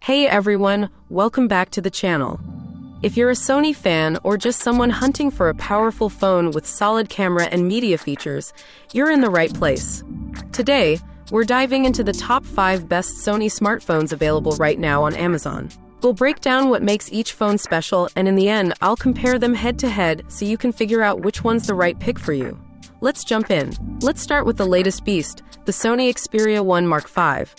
Hey everyone, welcome back to the channel. If you're a Sony fan or just someone hunting for a powerful phone with solid camera and media features, you're in the right place. Today, we're diving into the top 5 best Sony smartphones available right now on Amazon. We'll break down what makes each phone special, and in the end, I'll compare them head to head so you can figure out which one's the right pick for you. Let's jump in. Let's start with the latest beast, the Sony Xperia PRO-I Mark V.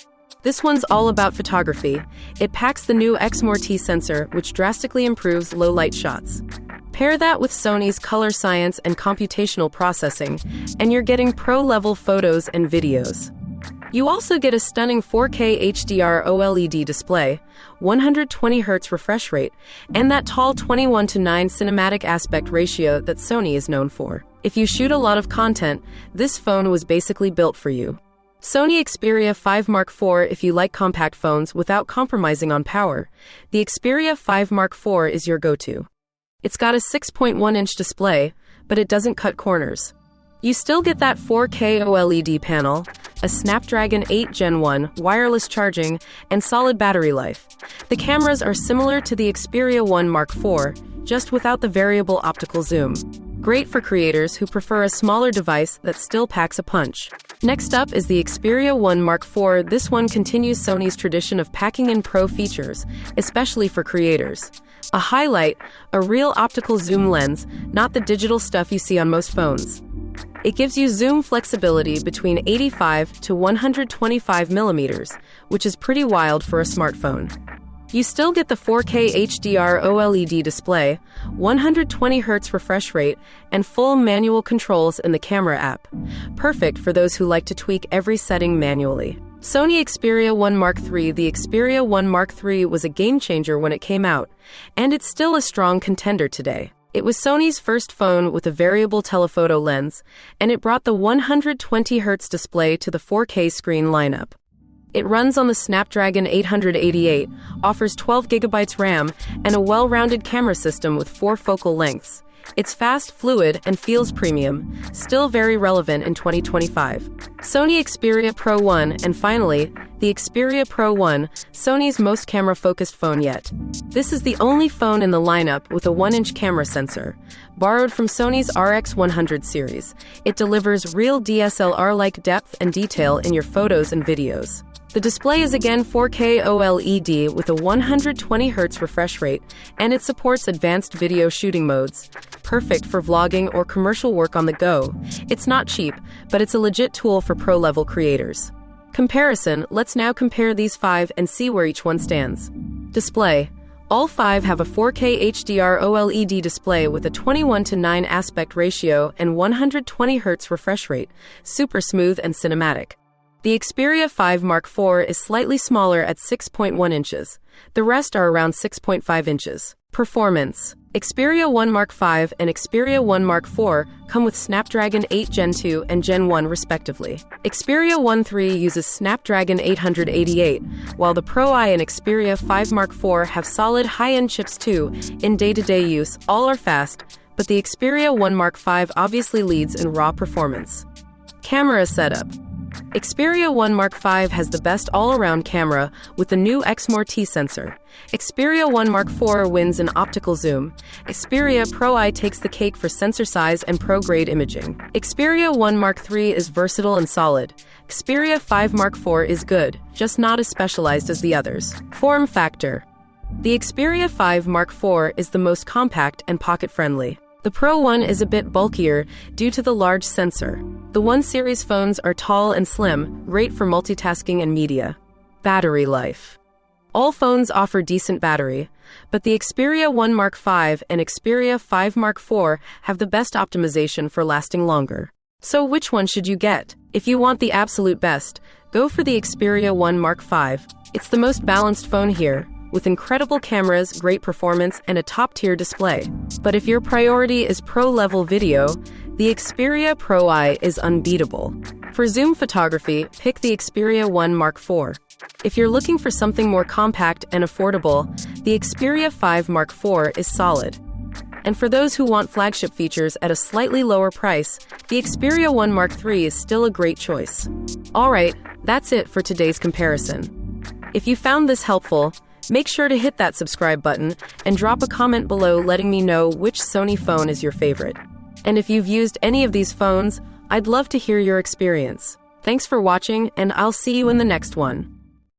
This one's all about photography. It packs the new Exmor T sensor, which drastically improves low-light shots. Pair that with Sony's color science and computational processing, and you're getting pro-level photos and videos. You also get a stunning 4K HDR OLED display, 120Hz refresh rate, and that tall 21:9 cinematic aspect ratio that Sony is known for. If you shoot a lot of content, this phone was basically built for you. Sony Xperia PRO-I Mark IV. If you like compact phones without compromising on power, the Xperia PRO-I Mark IV is your go-to. It's got a 6.1-inch display, but it doesn't cut corners. You still get that 4K OLED panel, a Snapdragon 8 Gen 1, wireless charging, and solid battery life. The cameras are similar to the Xperia PRO-I Mark IV, just without the variable optical zoom. Great for creators who prefer a smaller device that still packs a punch. Next up is the Xperia PRO-I Mark IV. This one continues Sony's tradition of packing in pro features, especially for creators. A highlight, a real optical zoom lens, not the digital stuff you see on most phones. It gives you zoom flexibility between 85 to 125 millimeters, which is pretty wild for a smartphone. You still get the 4K HDR OLED display, 120Hz refresh rate, and full manual controls in the camera app. Perfect for those who like to tweak every setting manually. Sony Xperia PRO-I Mark III. The Xperia PRO-I Mark III was a game-changer when it came out, and it's still a strong contender today. It was Sony's first phone with a variable telephoto lens, and it brought the 120Hz display to the 4K screen lineup. It runs on the Snapdragon 888, offers 12GB RAM, and a well-rounded camera system with 4 focal lengths. It's fast, fluid, and feels premium, still very relevant in 2025. Sony Xperia PRO-I, and finally, the Xperia PRO-I, Sony's most camera-focused phone yet. This is the only phone in the lineup with a 1-inch camera sensor. Borrowed from Sony's RX100 series, it delivers real DSLR-like depth and detail in your photos and videos. The display is again 4K OLED with a 120Hz refresh rate, and it supports advanced video shooting modes. Perfect for vlogging or commercial work on the go. It's not cheap, but it's a legit tool for pro-level creators. Comparison. Let's now compare these 5 and see where each one stands. Display. All 5 have a 4K HDR OLED display with a 21:9 aspect ratio and 120Hz refresh rate, super smooth and cinematic. The Xperia PRO-I Mark IV is slightly smaller at 6.1 inches. The rest are around 6.5 inches. Performance. Xperia PRO-I Mark V and Xperia PRO-I Mark IV come with Snapdragon 8 Gen 2 and Gen 1 respectively. Xperia PRO-I III uses Snapdragon 888, while the PRO-I and Xperia PRO-I Mark IV have solid high-end chips too. In day-to-day use, all are fast, but the Xperia PRO-I Mark V obviously leads in raw performance. Camera setup. Xperia PRO-I Mark V has the best all-around camera with the new Exmor T sensor. Xperia PRO-I Mark IV wins in optical zoom. Xperia PRO-I takes the cake for sensor size and pro-grade imaging. Xperia PRO-I Mark III is versatile and solid. Xperia PRO-I Mark IV is good, just not as specialized as the others. Form factor. The Xperia PRO-I Mark IV is the most compact and pocket-friendly. The PRO-I is a bit bulkier due to the large sensor. The 1 series phones are tall and slim, great for multitasking and media. Battery life. All phones offer decent battery, but the Xperia PRO-I Mark V and Xperia PRO-I Mark IV have the best optimization for lasting longer. So which one should you get? If you want the absolute best, go for the Xperia PRO-I Mark V. It's the most balanced phone here, with incredible cameras, great performance, and a top-tier display. But if your priority is pro-level video, the Xperia PRO-I is unbeatable. For zoom photography, pick the Xperia PRO-I Mark IV. If you're looking for something more compact and affordable, the Xperia PRO-I Mark IV is solid. And for those who want flagship features at a slightly lower price, the Xperia PRO-I Mark III is still a great choice. Alright, that's it for today's comparison. If you found this helpful, Make sure to hit that subscribe button and drop a comment below letting me know which Sony phone is your favorite. And if you've used any of these phones, I'd love to hear your experience. Thanks for watching, and I'll see you in the next one.